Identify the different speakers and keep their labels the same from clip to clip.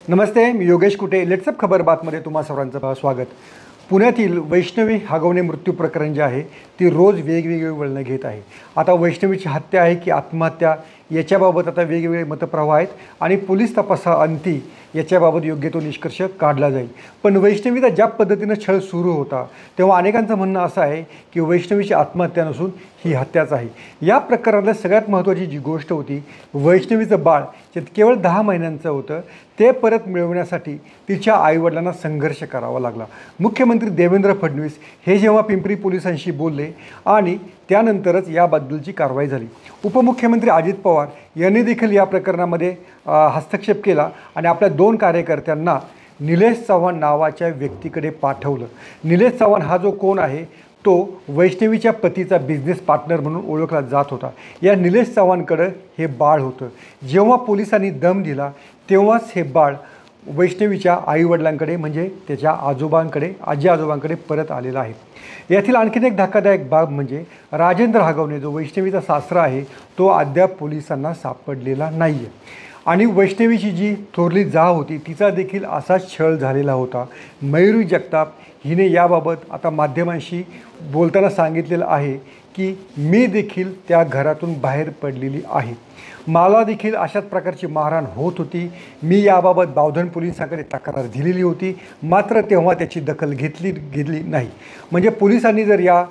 Speaker 1: नमस्ते, मी योगेश कुटे. लेट्सअप खबर बातमध्ये तुम्हा सर्वांचं स्वागत. पुण्यातील वैष्णवी हगवणे मृत्यू प्रकरण जे आहे ती रोज वेगवेगळी वळणं घेत आहे. आता वैष्णवीची हत्या आहे की आत्महत्या याच्याबाबत आता वेगवेगळे मतप्रवाह आहेत आणि पोलीस तपासाअंती याच्याबाबत योग्य तो निष्कर्ष काढला जाईल. पण वैष्णवीचा ज्या पद्धतीनं छळ सुरू होता तेव्हा अनेकांचं म्हणणं असं आहे की वैष्णवीची आत्महत्या नसून ही हत्याच आहे. या प्रकरणातल्या सगळ्यात महत्त्वाची जी गोष्ट होती, वैष्णवीचं बाळ जे केवळ 10 महिन्यांचं होतं ते परत मिळवण्यासाठी तिच्या आईवडिलांना संघर्ष करावा लागला. मुख्यमंत्री देवेंद्र फडणवीस हे जेव्हा पिंपरी पोलिसांशी बोलले आणि त्यानंतरच याबद्दलची कारवाई झाली. उपमुख्यमंत्री अजित पवार यांनी देखील या प्रकरणामध्ये हस्तक्षेप केला आणि आपल्या 2 कार्यकर्त्यांना निलेश चव्हाण नावाच्या व्यक्तीकडे पाठवलं. निलेश चव्हाण हा जो कोण आहे तो वैष्णवीच्या पतीचा बिझनेस पार्टनर म्हणून ओळखला जात होता. या निलेश चव्हाणकडं हे बाळ होतं. जेव्हा पोलिसांनी दम दिला तेव्हाच हे बाळ वैष्णवीच्या आईवडिलांकडे म्हणजे त्याच्या आजी आजोबांकडे परत आलेला आहे. यातील आणखीन एक धक्कादायक बाब म्हणजे राजेंद्र हगवणे जो वैष्णवीचा सासरा आहे तो अद्याप पोलिसांना सापडलेला नाही आहे. आणि वैष्णवीची जी थोरली जाव होती तिचा देखील असाच छळ झालेला होता. मयुरी जगताप हिने याबाबत आता माध्यमांशी बोलताना सांगितलेलं आहे की मी देखील त्या घरातून बाहेर पडलेली आहे. मला देखील अशाच प्रकारची मारहाण होत होती. मी याबाबत बावधन पोलिसांकडे तक्रार दिलेली होती, मात्र तेव्हा त्याची दखल घेतली नाही. म्हणजे पोलिसांनी जर या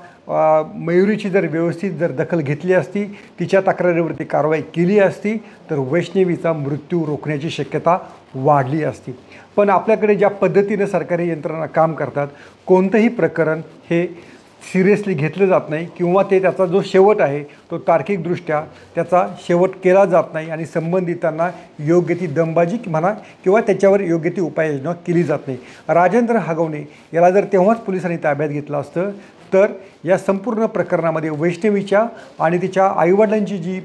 Speaker 1: मयुरीची जर व्यवस्थित दखल घेतली असती, तिच्या तक्रारीवरती कारवाई केली असती तर वैष्णवीचा मृत्यू रोखण्याची शक्यता वाढली असती. पण आपल्याकडे ज्या पद्धतीने सरकारी यंत्रणा काम करतात, कोणतंही प्रकरण हे सिरियसली घेतलं जात नाही किंवा त्याचा जो शेवट आहे तो तार्किकदृष्ट्या त्याचा शेवट केला जात नाही आणि संबंधितांना योग्य ती दमबाजी म्हणा किंवा त्याच्यावर योग्य ती उपाययोजना केली जात नाही. राजेंद्र हगवणे याला जर तेव्हाच पोलिसांनी ताब्यात घेतलं असतं तर या संपूर्ण प्रकरणामध्ये वैष्णवीच्या आणि तिच्या आईवडिलांची जी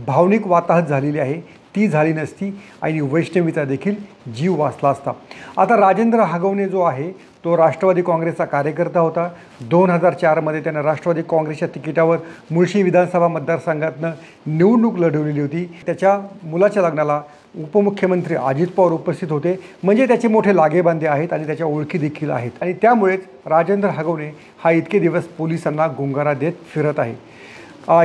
Speaker 1: भावनिक वाताहत झालेली आहे ती झाली नसती आणि वैष्णवीचा देखील जीव वाचला असता. आता राजेंद्र हगवणे जो आहे तो राष्ट्रवादी काँग्रेसचा कार्यकर्ता होता. 2004मध्ये त्यानं राष्ट्रवादी काँग्रेसच्या तिकिटावर मुळशी विधानसभा मतदारसंघातनं निवडणूक लढवलेली होती. त्याच्या मुलाच्या लग्नाला उपमुख्यमंत्री अजित पवार उपस्थित होते. म्हणजे त्याचे मोठे लागेबांधे आहेत आणि त्याच्या ओळखी देखील आहेत आणि त्यामुळेच राजेंद्र हगवणे हा इतके दिवस पोलिसांना गुंगारा देत फिरत आहे.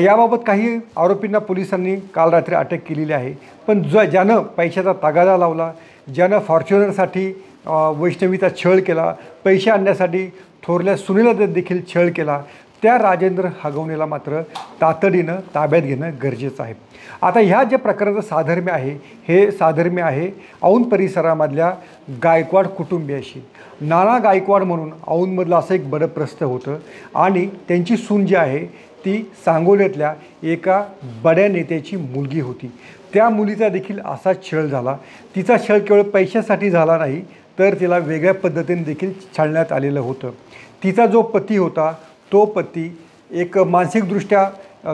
Speaker 1: याबाबत काही आरोपींना पोलिसांनी काल रात्री अटक केलेली आहे. पण ज्यानं पैशाचा तगादा लावला, ज्यानं फॉर्च्युनरसाठी वैष्णवीचा छळ केला, पैसे आणण्यासाठी थोरल्या सुनेला देखील छळ केला, त्या राजेंद्र हगवणेला मात्र तातडीनं ताब्यात घेणं गरजेचं आहे. आता ह्या ज्या प्रकाराचं साधर्म्य आहे हे साधर्म्य आहे औंध परिसरामधल्या गायकवाड कुटुंबियाशी. नाना गायकवाड म्हणून औंधमधलं असं एक बडप्रस्थ होतं आणि त्यांची सून जी आहे ती सांगोल्यातल्या एका बड्या नेत्याची मुलगी होती. त्या मुलीचा देखील असाच छळ झाला. तिचा छळ केवळ पैशासाठी झाला नाही तर तिला वेगळ्या पद्धतीने देखील छळण्यात आलेलं होतं. तिचा जो पती होता तो पती एक मानसिकदृष्ट्या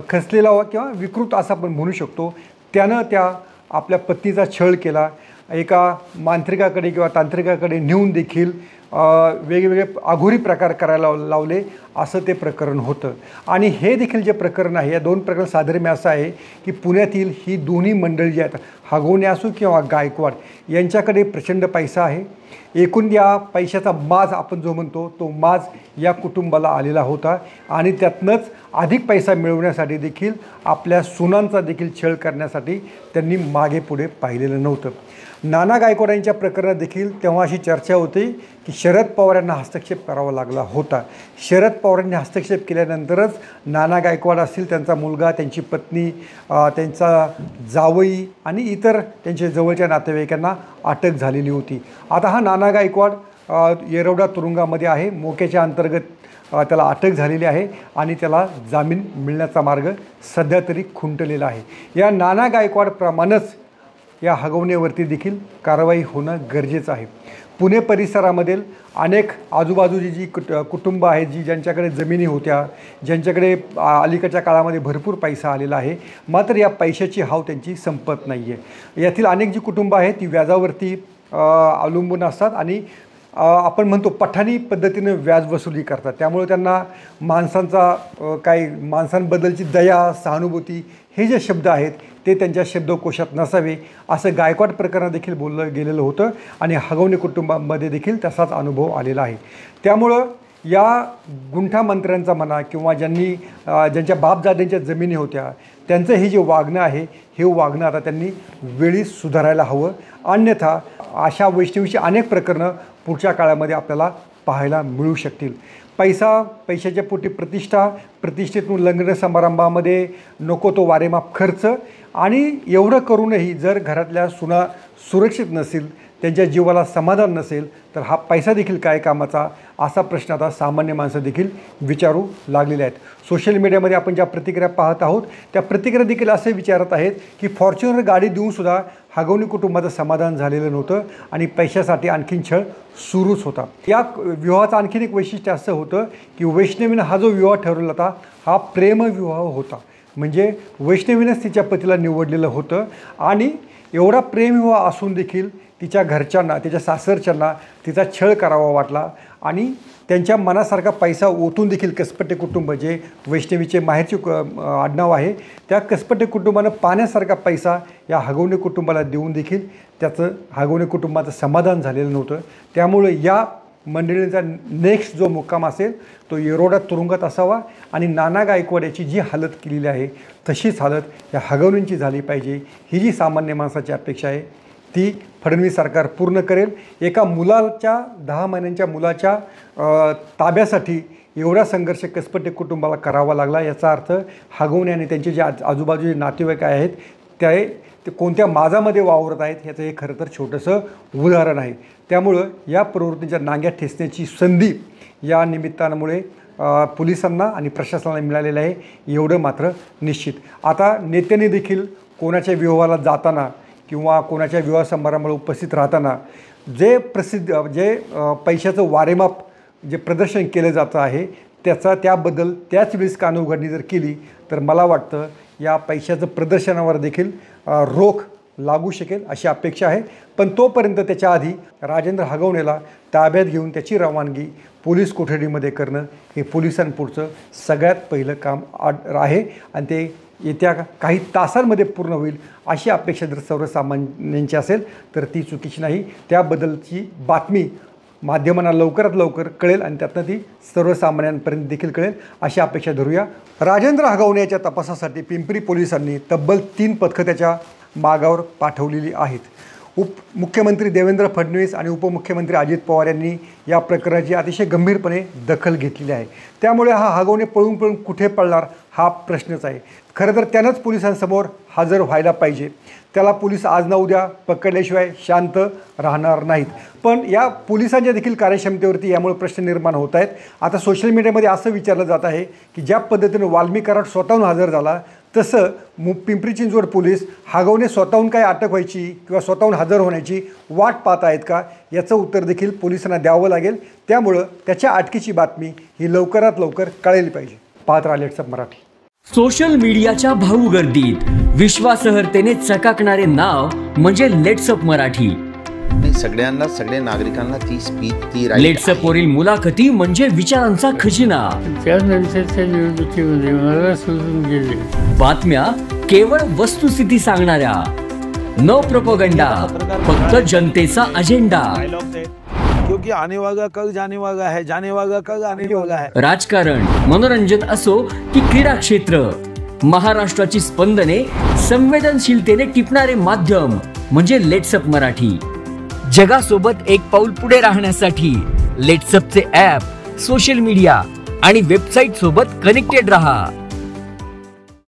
Speaker 1: खचलेला किंवा विकृत असा आपण म्हणू शकतो. त्यानं त्या आपल्या पत्नीचा छळ केला. एका मांत्रिकाकडे किंवा तांत्रिकाकडे नेऊन देखील वेगवेगळे अघोरी प्रकार करायला लावले असं ते प्रकरण होतं. आणि हे देखील जे प्रकरण आहे या 2 प्रकरण साधर्म्य असं आहे की पुण्यातील ही दोन्ही मंडळी जी आहेत हगवणे असो किंवा गायकवाड यांच्याकडे प्रचंड पैसा आहे. एकूण या पैशाचा माज आपण जो म्हणतो तो माज या कुटुंबाला आलेला होता आणि त्यातनंच अधिक पैसा मिळवण्यासाठी देखील आपल्या सुनांचा देखील छळ करण्यासाठी त्यांनी मागे पुढे पाहिलेलं नव्हतं. नाना गायकवाड यांच्या प्रकरणात देखील तेव्हा अशी चर्चा होती की शरद पवार यांना हस्तक्षेप करावा लागला होता. शरद पवारांनी हस्तक्षेप केल्यानंतरच नाना गायकवाड असतील, त्यांचा मुलगा, त्यांची पत्नी, त्यांचा जावई आणि इतर त्यांच्या जवळच्या नातेवाईकांना अटक झालेली होती. आता हा नाना गायकवाड येरवडा तुरुंगामध्ये आहे. मोक्याच्या अंतर्गत त्याला अटक झालेली आहे आणि त्याला जामीन मिळण्याचा मार्ग सध्या तरी खुंटलेला आहे. या नाना गायकवाडप्रमाणेच या हगवणेवरती देखील कारवाई होणं गरजेचं आहे. पुणे परिसरामधील अनेक आजूबाजूची जी कुटुंबं आहेत ज्यांच्याकडे जमिनी होत्या, ज्यांच्याकडे अलीकडच्या काळामध्ये भरपूर पैसा आलेला आहे, मात्र या पैशाची हाव त्यांची संपत नाही आहे. यातील अनेक जी कुटुंबं आहेत ती व्याजावरती अवलंबून असतात आणि आपण म्हणतो पठाणी पद्धतीनं व्याज वसुली करतात. त्यामुळे त्यांना माणसांबद्दलची दया, सहानुभूती हे जे शब्द आहेत ते त्यांच्या शब्दकोशात नसावे असं गायकवाड प्रकरणात देखील बोललं गेलेलं होतं आणि हगवणे कुटुंबामध्ये देखील तसाच अनुभव आलेला आहे. त्यामुळं या गुंठा मंत्र्यांचा म्हणा किंवा ज्यांच्या बापदाद्यांच्या जमिनी होत्या त्यांचं हे जे वागणं आहे हे वागणं आता त्यांनी वेळी सुधारायला हवं. अन्यथा अशा वैष्णवीची अनेक प्रकरणं पुढच्या काळामध्ये आपल्याला पाहायला मिळू शकतील. पैशाच्या पोटी प्रतिष्ठेतून लग्न समारंभामध्ये नको तो वारेमाप खर्च आणि एवढं करूनही जर घरातल्या सुना सुरक्षित नसेल, त्यांच्या जीवाला समाधान नसेल तर हा पैसा देखील काय कामाचा असा प्रश्न आता सामान्य माणसं देखील विचारू लागलेले आहेत. सोशल मीडियामध्ये आपण ज्या प्रतिक्रिया पाहत आहोत त्या प्रतिक्रिया देखील असे विचारत आहेत की फॉर्च्युनर गाडी देऊनसुद्धा हगवणे कुटुंबाचं समाधान झालेलं नव्हतं आणि पैशासाठी आणखीन छळ सुरूच होता. या विवाहाचं आणखीन एक वैशिष्ट्य असं होतं की वैष्णवीनं हा जो विवाह ठरवला होता हा प्रेमविवाह होता. म्हणजे वैष्णवीनंच तिच्या पतीला निवडलेलं होतं आणि एवढा प्रेमविवाह असून देखील तिच्या घरच्यांना, तिच्या सासरच्यांना तिचा छळ करावा वाटला आणि त्यांच्या मनासारखा पैसा ओतून देखील कसपटे कुटुंब, जे वैष्णवीचे माहेरचे आडनाव आहे, त्या कसपटे कुटुंबानं पाण्यासारखा पैसा या हगवणे कुटुंबाला देऊन देखील त्याचं हगवणे कुटुंबाचं समाधान झालेलं नव्हतं. त्यामुळे या मंडळींचा नेक्स्ट जो मुक्काम असेल तो येरोडा तुरुंगात असावा आणि नाना गायकवाड याची जी हालत केलेली आहे तशीच हालत या हगवणींची झाली पाहिजे. ही जी सामान्य माणसाची अपेक्षा आहे ती फडणवीस सरकार पूर्ण करेल. एका मुलाच्या 10 महिन्यांच्या मुलाच्या ताब्यासाठी एवढा संघर्ष कसपटे कुटुंबाला करावा लागला. याचा अर्थ हगवणे आणि त्यांचे जे आजूबाजूचे नातेवाईक आहेत ते कोणत्या माजामध्ये वावरत आहेत याचं हे खरं तर छोटंसं उदाहरण आहे. त्यामुळं या प्रवृत्तींच्या नांग्या ठेचण्याची संधी या निमित्तामुळे पोलिसांना आणि प्रशासनाला मिळालेलं आहे एवढं मात्र निश्चित. आता नेत्यांनी देखील कोणाच्या विवाहाला जाताना किंवा कोणाच्या विवाह समारंभाला उपस्थित राहताना जे पैशाचं वारेमाप जे प्रदर्शन केलं जातं आहे त्याबद्दल त्याच वेळेस कानउघडणी जर केली तर मला वाटतं या पैशाचं प्रदर्शनावर देखील रोख लागू शकेल अशी अपेक्षा आहे. पण तोपर्यंत त्याच्या आधी राजेंद्र हगवणेला ताब्यात घेऊन त्याची रवानगी पोलीस कोठडीमध्ये करणं हे पोलिसांपुढचं सगळ्यात पहिलं काम आहे आणि ते येत्या काही तासांमध्ये पूर्ण होईल अशी अपेक्षा जर सर्वसामान्यांची असेल तर ती चुकीची नाही. त्याबद्दलची बातमी माध्यमांना लवकरात लवकर कळेल आणि त्यातनं ती सर्वसामान्यांपर्यंत देखील कळेल अशी अपेक्षा धरूया. राजेंद्र हगवणे याच्या तपासासाठी पिंपरी पोलिसांनी तब्बल 3 पथकं त्याच्या मागावर पाठवलेली आहेत. मुख्यमंत्री देवेंद्र फडणवीस आणि उपमुख्यमंत्री अजित पवार यांनी या प्रकरणाची अतिशय गंभीरपणे दखल घेतलेली आहे. त्यामुळे हा हगवणे पळून कुठे पळणार हा प्रश्नच आहे. खरं तर त्यानंच पोलिसांसमोर हजर व्हायला पाहिजे. त्याला पोलीस आज ना उद्या पकडल्याशिवाय शांत राहणार नाहीत. पण या पोलिसांच्या देखील कार्यक्षमतेवरती यामुळे प्रश्न निर्माण होत आहेत. आता सोशल मीडियामध्ये असं विचारलं जात आहे की ज्या पद्धतीनं वाल्मिक कराड स्वतःहून हजर झाला तसं पिंपरी चिंचवड पोलीस हगवणे स्वतःहून काय अटक व्हायची किंवा स्वतःहून हजर होण्याची वाट पाहत आहेत का याचं उत्तर देखील पोलिसांना द्यावं लागेल. त्यामुळं त्याच्या अटकेची बातमी ही लवकरात लवकर कळली पाहिजे. पाहत राहा लेट्सअप मराठी.
Speaker 2: सोशल मीडियाच्या भाऊ गर्दीत विश्वासार्हतेने चकाकणारे नाव म्हणजे लेट्सअप मराठी.
Speaker 3: सगळ्या नागरिकांना ती स्पीच ती
Speaker 2: लेट्सअप वरील मुलाखती म्हणजे विचारांचा खजिना.
Speaker 4: त्यानंतरच्या निवडणुकीमध्ये मला सोडून गेले.
Speaker 2: बातम्या केवळ वस्तुस्थिती सांगणाऱ्या, न प्रोपगंडा, फक्त जनतेचा अजेंडा.
Speaker 5: क्योंकि आने वाला कल जाने वाला है, जाने वाला कल आने वाला है.
Speaker 2: राजकारण, मनोरंजन असो की क्रीडा क्षेत्र, महाराष्ट्राची स्पंदने संवेदनशीलतेने टिपणारे माध्यम म्हणजे लेट्सअप मराठी. जगासोबत एक पाऊल पुढे राहण्यासाठी लेट्सअपचे ॲप, सोशल मीडिया आणि वेबसाईट सोबत कनेक्टेड रहा.